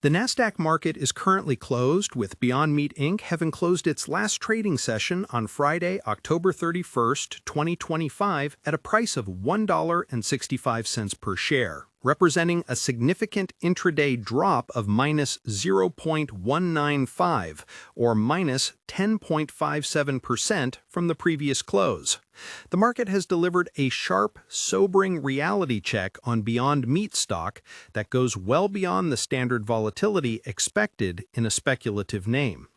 The NASDAQ market is currently closed, with Beyond Meat Inc. having closed its last trading session on Friday, October 31st, 2025, at a price of $1.65 per share, representing a significant intraday drop of minus 0.195 or minus 10.57% from the previous close. The market has delivered a sharp, sobering reality check on Beyond Meat stock that goes well beyond the standard volatility expected in a speculative name.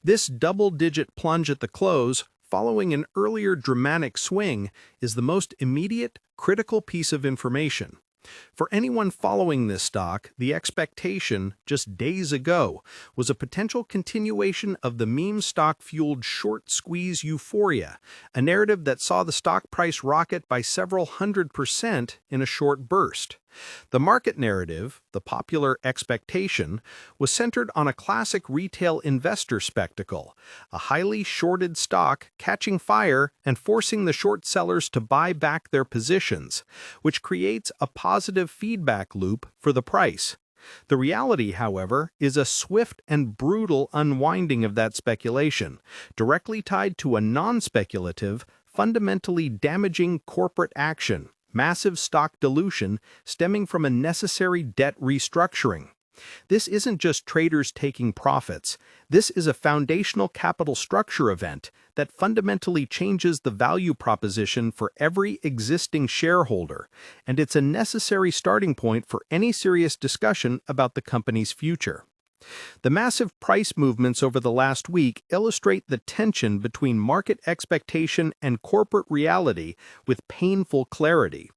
This double-digit plunge at the close, following an earlier dramatic swing, is the most immediate, critical piece of information. For anyone following this stock, the expectation, just days ago, was a potential continuation of the meme stock-fueled short squeeze euphoria, a narrative that saw the stock price rocket by several 100% in a short burst. The market narrative, the popular expectation, was centered on a classic retail investor spectacle, a highly shorted stock catching fire and forcing the short sellers to buy back their positions, which creates a positive feedback loop for the price. The reality, however, is a swift and brutal unwinding of that speculation, directly tied to a non-speculative, fundamentally damaging corporate action: massive stock dilution stemming from a necessary debt restructuring. This isn't just traders taking profits. This is a foundational capital structure event that fundamentally changes the value proposition for every existing shareholder, and it's a necessary starting point for any serious discussion about the company's future. The massive price movements over the last week illustrate the tension between market expectation and corporate reality with painful clarity.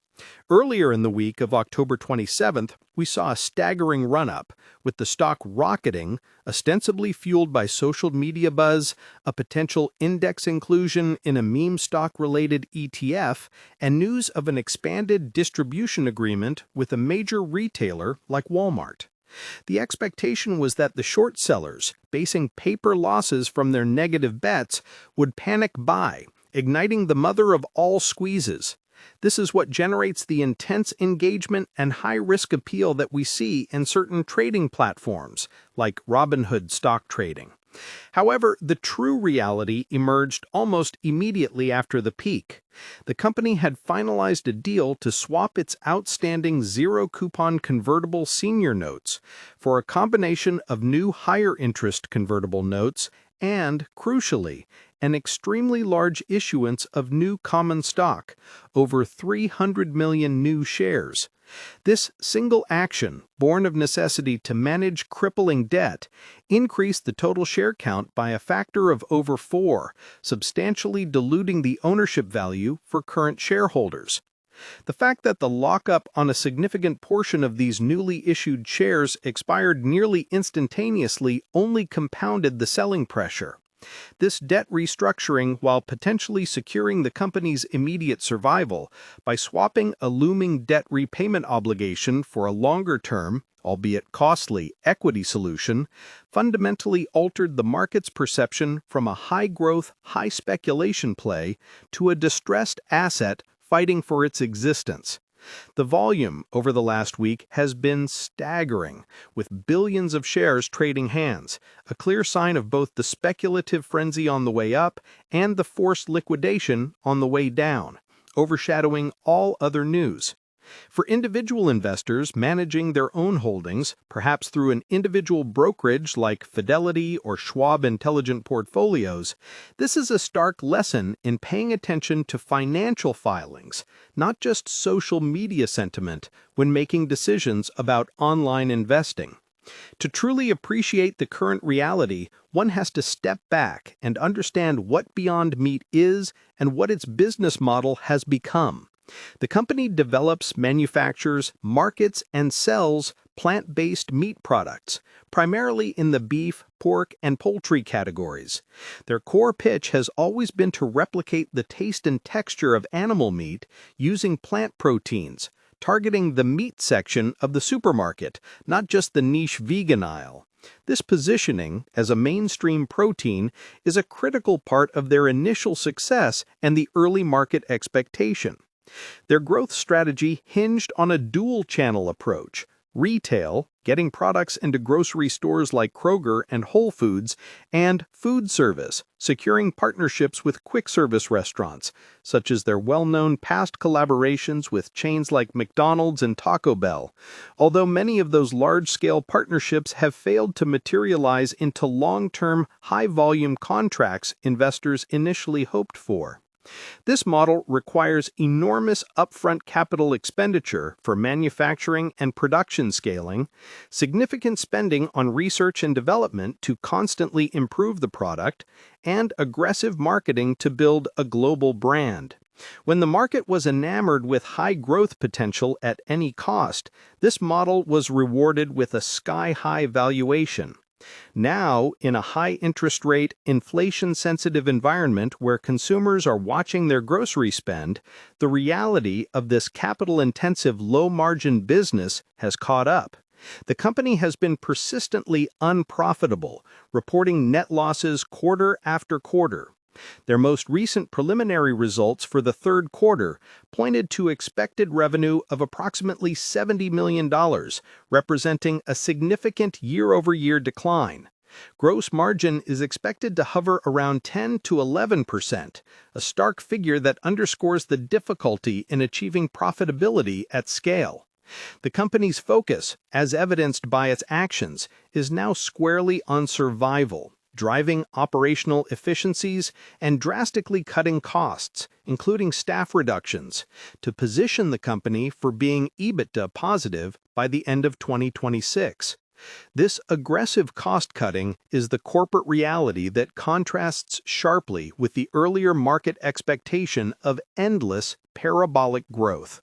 Earlier in the week of October 27th, we saw a staggering run-up, with the stock rocketing, ostensibly fueled by social media buzz, a potential index inclusion in a meme stock-related ETF, and news of an expanded distribution agreement with a major retailer like Walmart. The expectation was that the short sellers, basing paper losses from their negative bets, would panic buy, igniting the mother of all squeezes. This is what generates the intense engagement and high-risk appeal that we see in certain trading platforms, like Robinhood stock trading. However, the true reality emerged almost immediately after the peak. The company had finalized a deal to swap its outstanding zero-coupon convertible senior notes for a combination of new higher-interest convertible notes and, crucially, an extremely large issuance of new common stock, over 300 million new shares. This single action, born of necessity to manage crippling debt, increased the total share count by a factor of over 4, substantially diluting the ownership value for current shareholders. The fact that the lockup on a significant portion of these newly issued shares expired nearly instantaneously only compounded the selling pressure. This debt restructuring, while potentially securing the company's immediate survival by swapping a looming debt repayment obligation for a longer-term, albeit costly, equity solution, fundamentally altered the market's perception from a high-growth, high-speculation play to a distressed asset fighting for its existence. The volume over the last week has been staggering, with billions of shares trading hands, a clear sign of both the speculative frenzy on the way up and the forced liquidation on the way down, overshadowing all other news. For individual investors managing their own holdings, perhaps through an individual brokerage like Fidelity or Schwab Intelligent Portfolios, this is a stark lesson in paying attention to financial filings, not just social media sentiment, when making decisions about online investing. To truly appreciate the current reality, one has to step back and understand what Beyond Meat is and what its business model has become. The company develops, manufactures, markets, and sells plant-based meat products, primarily in the beef, pork, and poultry categories. Their core pitch has always been to replicate the taste and texture of animal meat using plant proteins, targeting the meat section of the supermarket, not just the niche vegan aisle. This positioning as a mainstream protein is a critical part of their initial success and the early market expectation. Their growth strategy hinged on a dual-channel approach: retail, getting products into grocery stores like Kroger and Whole Foods, and food service, securing partnerships with quick-service restaurants, such as their well-known past collaborations with chains like McDonald's and Taco Bell, although many of those large-scale partnerships have failed to materialize into long-term, high-volume contracts investors initially hoped for. This model requires enormous upfront capital expenditure for manufacturing and production scaling, significant spending on research and development to constantly improve the product, and aggressive marketing to build a global brand. When the market was enamored with high growth potential at any cost, this model was rewarded with a sky-high valuation. Now, in a high-interest rate, inflation-sensitive environment where consumers are watching their grocery spend, the reality of this capital-intensive, low-margin business has caught up. The company has been persistently unprofitable, reporting net losses quarter after quarter. Their most recent preliminary results for the third quarter pointed to expected revenue of approximately $70 million, representing a significant year-over-year decline. Gross margin is expected to hover around 10 to 11%, a stark figure that underscores the difficulty in achieving profitability at scale. The company's focus, as evidenced by its actions, is now squarely on survival, driving operational efficiencies and drastically cutting costs, including staff reductions, to position the company for being EBITDA positive by the end of 2026. This aggressive cost-cutting is the corporate reality that contrasts sharply with the earlier market expectation of endless parabolic growth.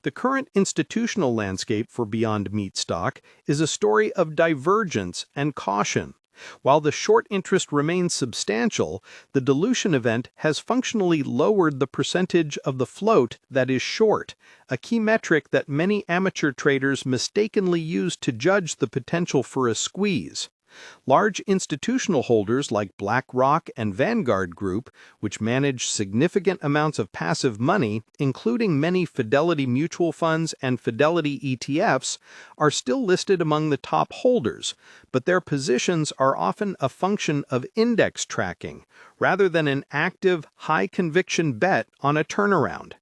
The current institutional landscape for Beyond Meat stock is a story of divergence and caution. While the short interest remains substantial, the dilution event has functionally lowered the percentage of the float that is short, a key metric that many amateur traders mistakenly use to judge the potential for a squeeze. Large institutional holders like BlackRock and Vanguard Group, which manage significant amounts of passive money, including many Fidelity mutual funds and Fidelity ETFs, are still listed among the top holders, but their positions are often a function of index tracking, rather than an active, high-conviction bet on a turnaround.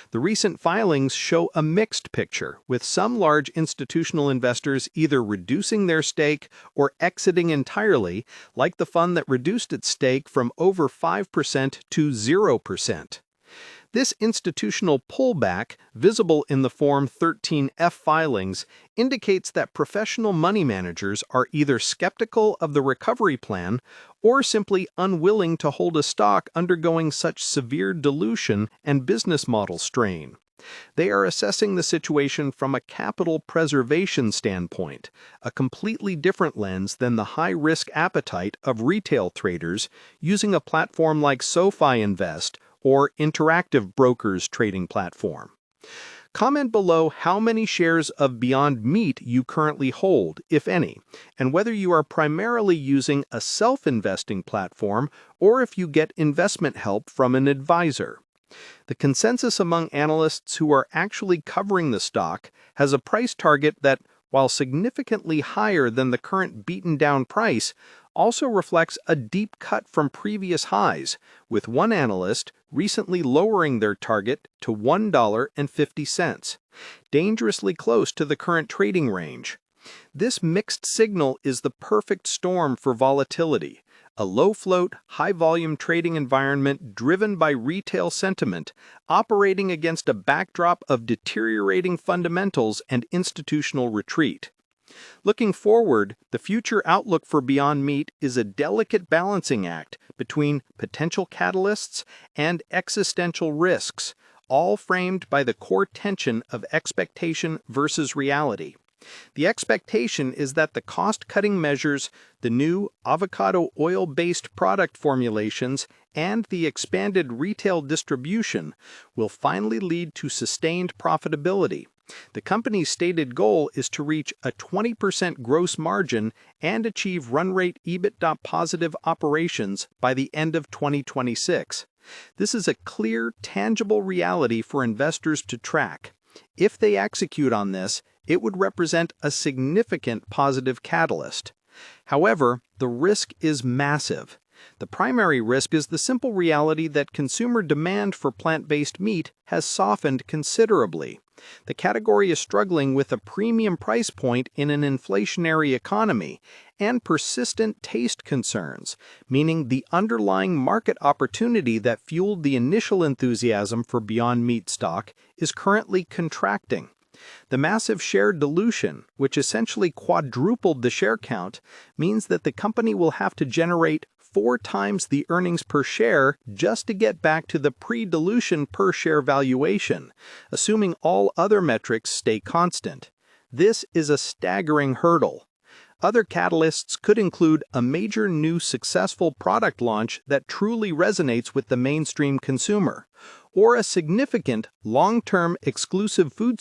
The recent filings show a mixed picture, with some large institutional investors either reducing their stake or exiting entirely, like the fund that reduced its stake from over 5% to 0%. This institutional pullback, visible in the Form 13F filings, indicates that professional money managers are either skeptical of the recovery plan or simply unwilling to hold a stock undergoing such severe dilution and business model strain. They are assessing the situation from a capital preservation standpoint, a completely different lens than the high-risk appetite of retail traders using a platform like SoFi Invest or Interactive Brokers trading platform. Comment below how many shares of Beyond Meat you currently hold, if any, and whether you are primarily using a self-investing platform or if you get investment help from an advisor. The consensus among analysts who are actually covering the stock has a price target that, while significantly higher than the current beaten-down price, also reflects a deep cut from previous highs, with one analyst recently lowering their target to $1.50, dangerously close to the current trading range. This mixed signal is the perfect storm for volatility, a low-float, high-volume trading environment driven by retail sentiment, operating against a backdrop of deteriorating fundamentals and institutional retreat. Looking forward, the future outlook for Beyond Meat is a delicate balancing act between potential catalysts and existential risks, all framed by the core tension of expectation versus reality. The expectation is that the cost-cutting measures, the new avocado oil-based product formulations, and the expanded retail distribution will finally lead to sustained profitability. The company's stated goal is to reach a 20% gross margin and achieve run-rate EBITDA positive operations by the end of 2026. This is a clear, tangible reality for investors to track. If they execute on this, it would represent a significant positive catalyst. However, the risk is massive. The primary risk is the simple reality that consumer demand for plant-based meat has softened considerably. The category is struggling with a premium price point in an inflationary economy and persistent taste concerns, meaning the underlying market opportunity that fueled the initial enthusiasm for Beyond Meat stock is currently contracting. The massive share dilution, which essentially quadrupled the share count, means that the company will have to generate 4 times the earnings per share just to get back to the pre-dilution per share valuation, assuming all other metrics stay constant. This is a staggering hurdle. Other catalysts could include a major new successful product launch that truly resonates with the mainstream consumer, or a significant long-term exclusive food